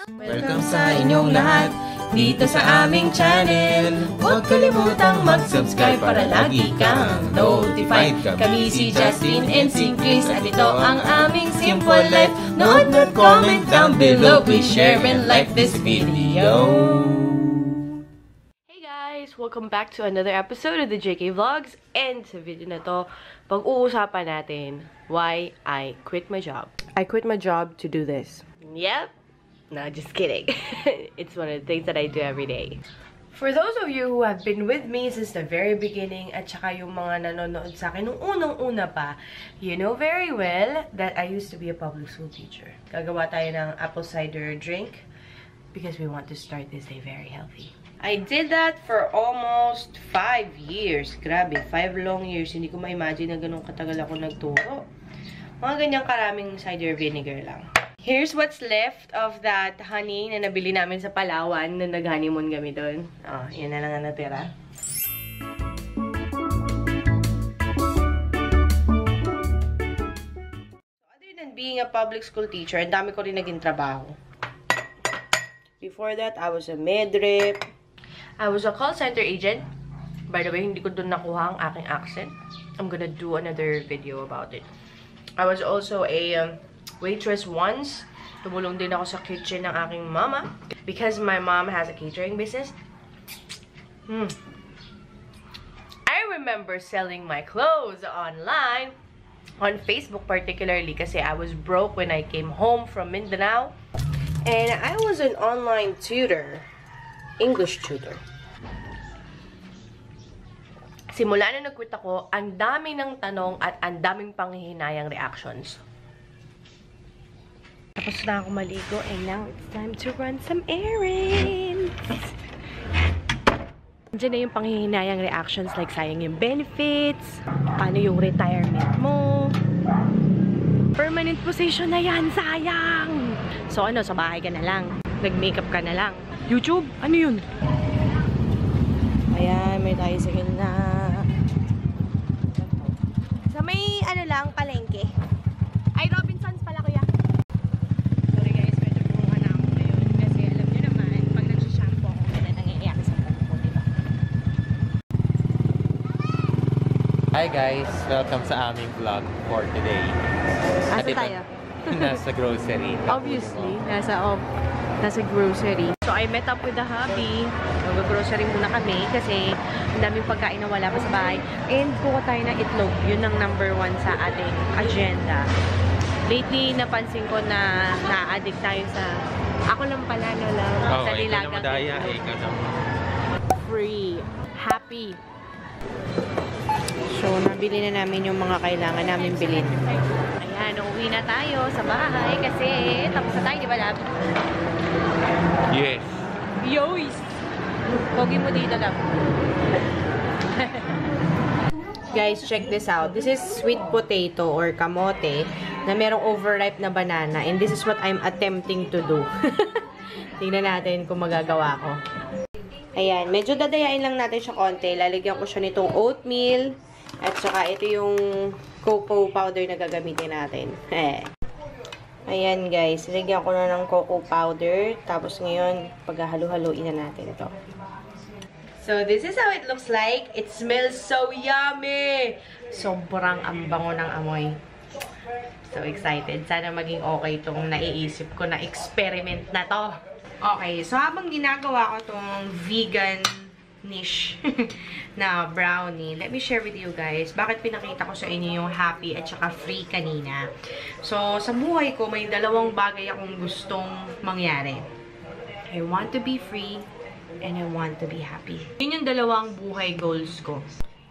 Welcome sa inyong lahat dito sa aming channel. Huwag kalimutang mag-subscribe para lagi kang notified. Kami si Justin and si Chris at ito ang aming Simple Life. Note na comment down below. Please share and like this video. Hey guys! Welcome back to another episode of the JK Vlogs. And sa video na to, pag-uusapan natin why I quit my job. I quit my job to do this. Yep. No, just kidding. It's one of the things that I do every day. For those of you who have been with me since the very beginning at saka yung mga nanonood sa akin nung unang-una pa, you know very well that I used to be a public school teacher. Gagawa tayo ng apple cider drink because we want to start this day very healthy. I did that for almost 5 years. Grabe, 5 long years. Hindi ko ma-imagine na ganun katagal ako nagturo. Mga ganyang karaming cider vinegar lang. Here's what's left of that honey na nabili namin sa Palawan na nag-honeymoon kami doon. Oh, yun na lang ang natira. So, other than being a public school teacher, ang dami ko rin naging trabaho. Before that, I was a midrep. I was a call center agent. By the way, hindi ko doon nakuha ang aking accent. I'm gonna do another video about it. I was also a waitress once. Tumulong din ako sa kitchen ng aking mama because my mom has a catering business. I remember selling my clothes online on Facebook particularly kasi I was broke when I came home from Mindanao. And I was an online tutor, English tutor. Simula na nag-quit ako, ang dami ng tanong at ang daming panghihinayang reactions. Tapos na ako maligo and now it's time to run some errands. Diyan na yung panghihinayang reactions like sayang yung benefits, paano yung retirement mo, permanent position na yan, sayang! So ano, sa bahay ka na lang, nag-makeup ka na lang. YouTube? Ano yun? Ayan, may tayo sa gilna. Sa may ano lang, palengke. Ay, Robinsons pala kuya. Sorry guys, medyo bumuha na ako ngayon. Kasi alam nyo naman, pag nagsishampoo ako, kaya nangiiyak sa buko, diba? Hi guys! Welcome sa aming vlog for today. Asa tayo? Nasa grocery. Obviously, nasa grocery. So, I met up with the hubby. Mag-grocery muna kami kasi ang daming pagkain na wala pa sa bahay. And kuha tayo ng itlog. Yun ang number 1 sa ating agenda. Lately, napansin ko na na-addict tayo sa... Ako lang pala na lang. Oh, sa nilagang itlog. Free. Happy. So, nabili na namin yung mga kailangan namin bilhin. Ayan, uuwi na tayo sa bahay kasi tapos na tayo, di ba, Lab? Yes. Yois! Pogi mo dito, Lab. Guys, check this out. This is sweet potato or kamote na merong overripe na banana and this is what I'm attempting to do. Tingnan natin kung magagawa ko. Ayan, medyo dadayain lang natin siya konti. Lalagyan ko siya nitong oatmeal at saka ito yung cocoa powder na gagamitin natin. Ayan guys, lalagyan ko na ng cocoa powder. Tapos ngayon, paghahalo-haloin na natin ito. So, this is how it looks like. It smells so yummy! Sobrang ang bango ng amoy. So excited. Sana maging okay itong naiisip ko na experiment na to. Okay, so habang ginagawa ko itong vegan niche na brownie, let me share with you guys bakit pinakita ko sa inyo yung happy at saka free kanina. So, sa buhay ko, may dalawang bagay akong gustong mangyari. I want to be free and I want to be happy. Yun yung dalawang buhay goals ko.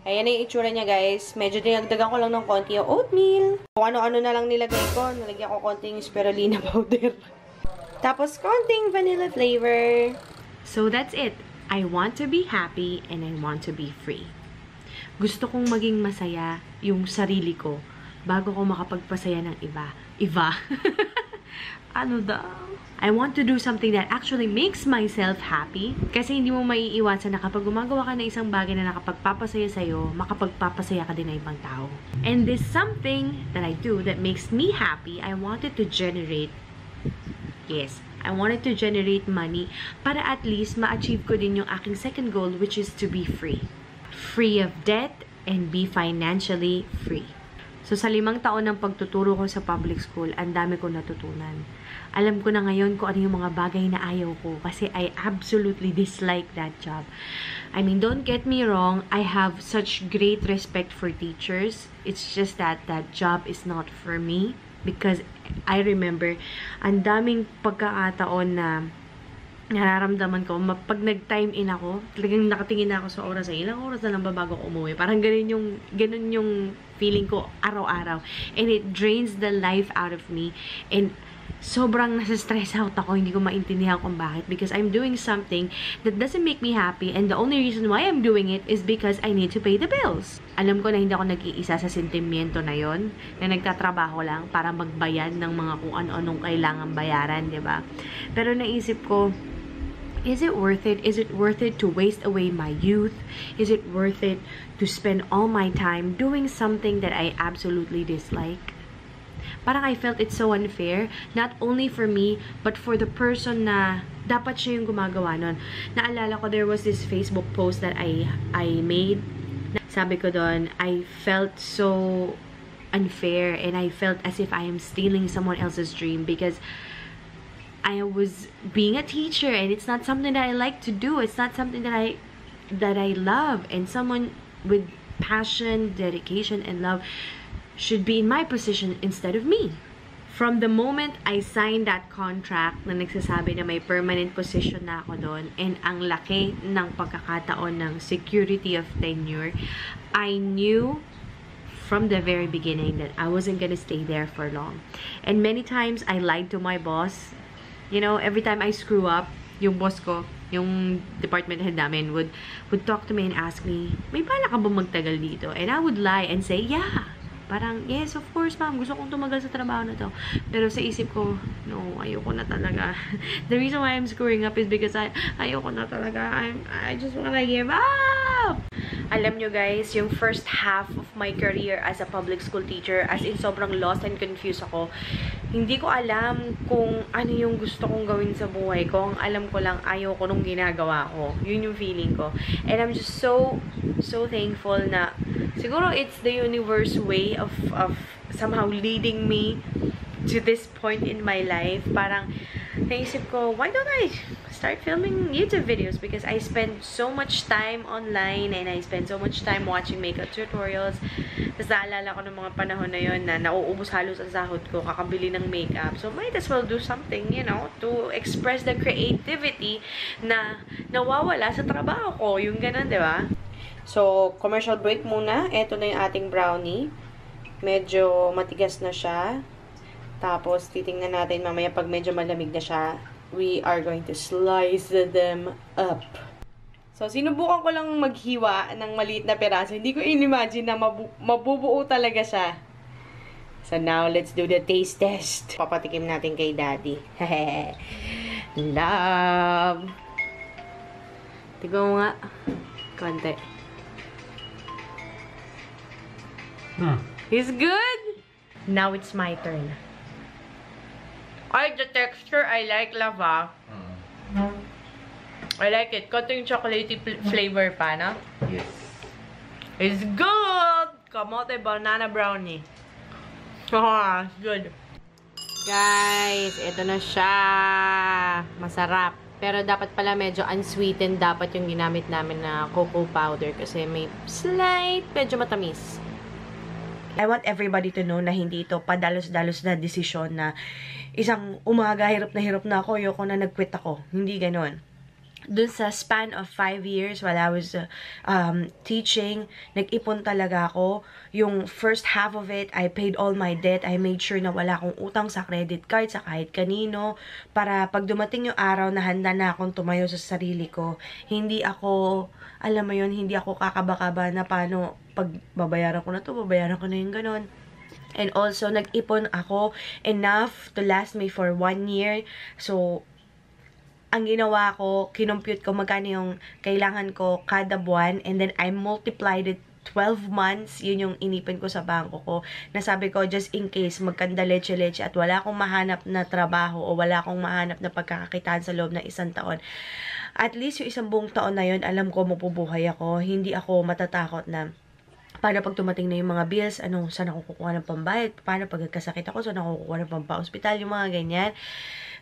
Ayan na yung itsura niya, guys. Medyo dinagdagan ko lang ng konti yung oatmeal. Kung ano-ano na lang nilagay ko. Nalagyan ko konting spirulina powder. Tapos, konting vanilla flavor. So, that's it. I want to be happy and I want to be free. Gusto kong maging masaya yung sarili ko bago ko makapagpasaya ng iba. Ano daw? I want to do something that actually makes myself happy. Kasi hindi mo maiiwasan na kapag gumagawa ka ng isang bagay na nakapagpapasaya sa'yo, makapagpapasaya ka din ng ibang tao. And this something that I do that makes me happy, I wanted to generate Yes, I wanted to generate money para at least ma-achieve ko din yung aking second goal, which is to be free. Free of debt and be financially free. So, sa 5 taon ng pagtuturo ko sa public school, ang dami ko natutunan. Alam ko na ngayon kung ano yung mga bagay na ayaw ko kasi I absolutely dislike that job. I mean, don't get me wrong, I have such great respect for teachers. It's just that that job is not for me because I remember ang daming pagkakataon na nararamdaman ko, pag nag-time in ako, talagang nakatingin na ako sa oras, ilang oras na lang ba bago ko umuwi. Parang ganun yung feeling ko araw-araw. And it drains the life out of me. And sobrang nasa-stress out ako, hindi ko maintindihan kung bakit. Because I'm doing something that doesn't make me happy. And the only reason why I'm doing it is because I need to pay the bills. Alam ko na hindi ako nag-iisa sa sentimiento na yon, na nagtatrabaho lang para magbayad ng mga kung ano-anong kailangan bayaran, di ba? Pero naisip ko, is it worth it? Is it worth it to waste away my youth? Is it worth it to spend all my time doing something that I absolutely dislike? Parang I felt it's so unfair, not only for me, but for the person na dapat siya yung gumagawa nun. Naalala ko, there was this Facebook post that I made. Sabi ko doon, I felt so unfair and I felt as if I am stealing someone else's dream because I was being a teacher and it's not something that I like to do. It's not something that I love, and someone with passion, dedication, and love should be in my position instead of me. From the moment I signed that contract na nagsasabi na may permanent position na ako doon and ang laki ng pagkakataon ng security of tenure, I knew from the very beginning that I wasn't gonna stay there for long. And many times I lied to my boss. You know, every time I screw up, yung boss ko, yung department head namin would talk to me and ask me, may bala ka ba magtagal dito? And I would lie and say, yeah. Parang, yes, of course, ma'am. Gusto kong tumagal sa trabaho na to. Pero sa isip ko, no, ayoko na talaga. The reason why I'm screwing up is because ayoko na talaga. I just wanna give up! Alam nyo guys, yung first half of my career as a public school teacher, as in sobrang lost and confused ako. Hindi ko alam kung ano yung gusto kong gawin sa buhay ko. Ang alam ko lang, ayaw ko nung ginagawa ko. Yun yung feeling ko. And I'm just so thankful na siguro it's the universe way of somehow leading me to this point in my life. Parang naisip ko, why don't I start filming YouTube videos? Because I spend so much time online and I spend so much time watching makeup tutorials. Tapos naalala ko ng mga panahon na yun na nauubos halos ang sahod ko kakabili ng makeup. So might as well do something, you know, to express the creativity na nawawala sa trabaho ko. Yung ganun, di ba? So, commercial break muna. Ito na yung ating brownie. Medyo matigas na siya. Tapos, titingnan natin mamaya pag medyo malamig na siya. We are going to slice them up. So, sinubukan ko lang maghiwa ng maliit na peraso. Hindi ko in-imagine na mabubuo talaga siya. So, now, let's do the taste test. Papatikim natin kay Daddy. Love! Tignan mo nga. Konti. It's good! Now, it's my turn. Ay, the texture, I like lava. I like it. Konting chocolatey flavor pa, no? Yes. It's good! Kamote banana brownie. Ah, good. Guys, ito na siya. Masarap. Pero dapat pala medyo unsweetened dapat yung ginamit namin na cocoa powder kasi may slight, medyo matamis. I want everybody to know na hindi ito padalos-dalos na desisyon na isang umaga, hirap na ako, yoko na nag-quit ako. Hindi ganon. Dun sa span of 5 years while I was teaching, nag-ipon talaga ako. Yung first half of it, I paid all my debt. I made sure na wala akong utang sa credit card, sa kahit kanino, para pag dumating yung araw na handa na akong tumayo sa sarili ko, hindi ako, alam mo yun, hindi ako kakaba-kaba na paano, pag babayaran ko na to, babayaran ko na yung ganon. And also, nag-ipon ako enough to last me for 1 year. So, ang ginawa ko, kinumpute ko magkano yung kailangan ko kada buwan, and then I multiplied it 12 months, yun yung inipin ko sa bangko ko. Nasabi ko, just in case, magkanda leche-leche at wala akong mahanap na trabaho o wala akong mahanap na pagkakakitaan sa loob ng 1 taon. At least yung 1 buong taon na yun, alam ko mapubuhay ako. Hindi ako matatakot na paano pag tumating na yung mga bills, saan ako kukuha ng pambayad, paano pag nagkasakit ako, saan ako kukuha ng pampa-hospital, yung mga ganyan.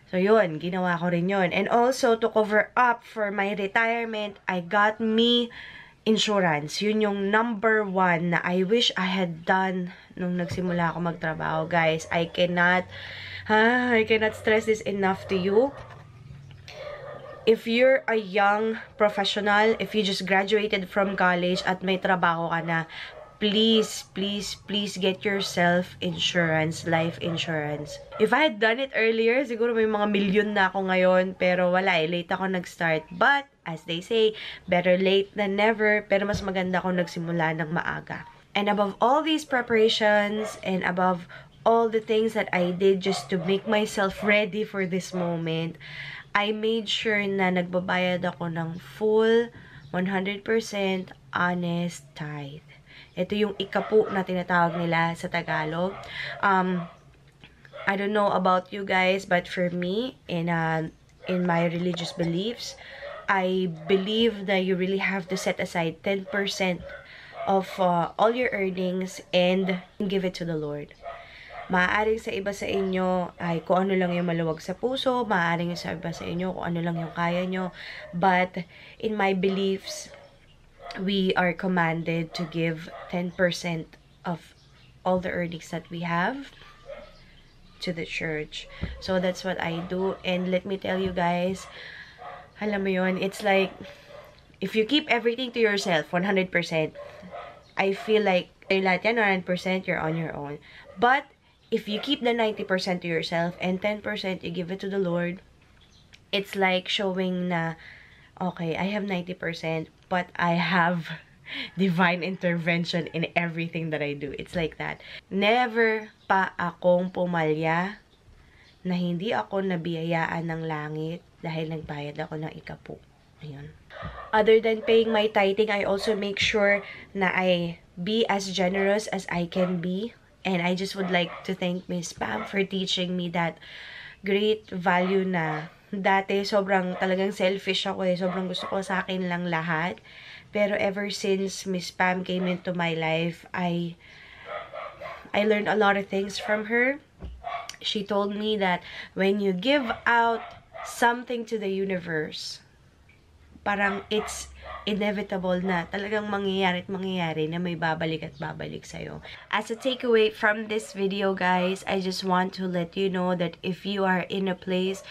So, yun, ginawa ko rin yun. And also, to cover up for my retirement, I got me insurance. Yun yung number 1 na I wish I had done nung nagsimula ako magtrabaho. Guys, I cannot stress this enough to you. If you're a young professional, if you just graduated from college at may trabaho ka na, please, please, please get yourself insurance, life insurance. If I had done it earlier, siguro may mga milyon na ako ngayon, pero wala late ako nag-start. But, as they say, better late than never, pero mas maganda kung nagsimula ng maaga. And above all these preparations, and above all the things that I did just to make myself ready for this moment, I made sure na nagbabayad ako ng full 100% honest tithe. Ito yung ikapu na tinatawag nila sa Tagalog. I don't know about you guys, but for me, in my religious beliefs, I believe that you really have to set aside 10% of all your earnings and give it to the Lord. Maaaring sa iba sa inyo ay kung ano lang yung maluwag sa puso, maaaring sa iba sa inyo kung ano lang yung kaya nyo. But in my beliefs, we are commanded to give 10% of all the earnings that we have to the church. So that's what I do. And let me tell you guys, alam mo yun, it's like, if you keep everything to yourself, 100%, I feel like, lahat yan, 100%, you're on your own. But, if you keep the 90% to yourself, and 10% you give it to the Lord, it's like showing na, okay, I have 90%, but I have divine intervention in everything that I do. It's like that. Never pa akong pumalya na hindi ako nabiyayaan ng langit dahil nagbayad ako ng ikapu. Ayun. Other than paying my tithing, I also make sure na I be as generous as I can be. And I just would like to thank Miss Pam for teaching me that great value na dati sobrang talagang selfish ako sobrang gusto ko sa akin lang lahat. Pero ever since Miss Pam came into my life, I learned a lot of things from her. She told me that when you give out something to the universe, parang it's inevitable na talagang mangyayari at mangyayari na may babalik at babalik sa'yo. As a takeaway from this video, guys, I just want to let you know that if you are in a place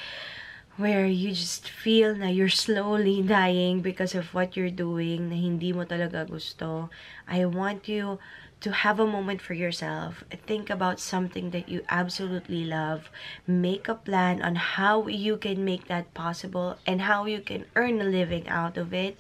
where you just feel na you're slowly dying because of what you're doing, na hindi mo talaga gusto, I want you to have a moment for yourself. Think about something that you absolutely love. Make a plan on how you can make that possible and how you can earn a living out of it.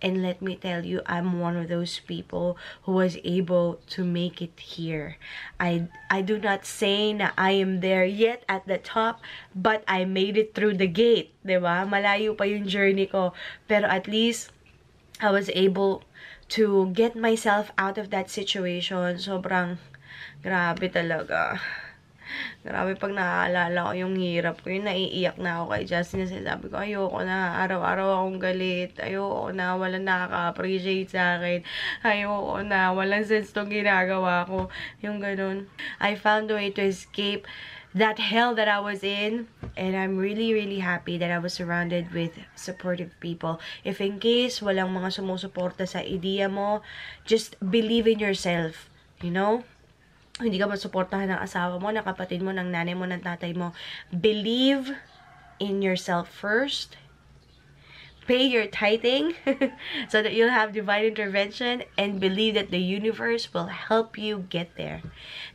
And let me tell you, I'm one of those people who was able to make it here. I do not say na I am there yet at the top, but I made it through the gate. Diba? Malayo pa yung journey ko. Pero at least, I was able to get myself out of that situation. Sobrang grabe talaga. Grabe pag naaalala ko yung hirap ko. Yung naiiyak na ako kay Justin. Sabi ko, ayoko na. Araw-araw akong galit. Ayoko na. Walang nakaka-appreciate sa akin. Ayoko na. Walang sense tong ginagawa ko. Yung ganun. I found a way to escape that hell that I was in. And I'm really, really happy that I was surrounded with supportive people. If in case walang mga sumusuporta sa ideya mo, just believe in yourself. You know? Hindi ka masuportahan ng asawa mo, ng kapatid mo, ng nanay mo, ng tatay mo. Believe in yourself first. Pay your tithing so that you'll have divine intervention, and believe that the universe will help you get there.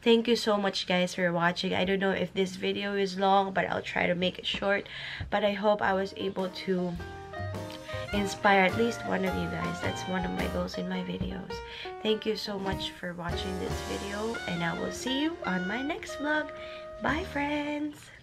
Thank you so much, guys, for watching. I don't know if this video is long, but I'll try to make it short. But I hope I was able to inspire at least one of you guys. That's one of my goals in my videos. Thank you so much for watching this video, and I will see you on my next vlog. Bye, friends!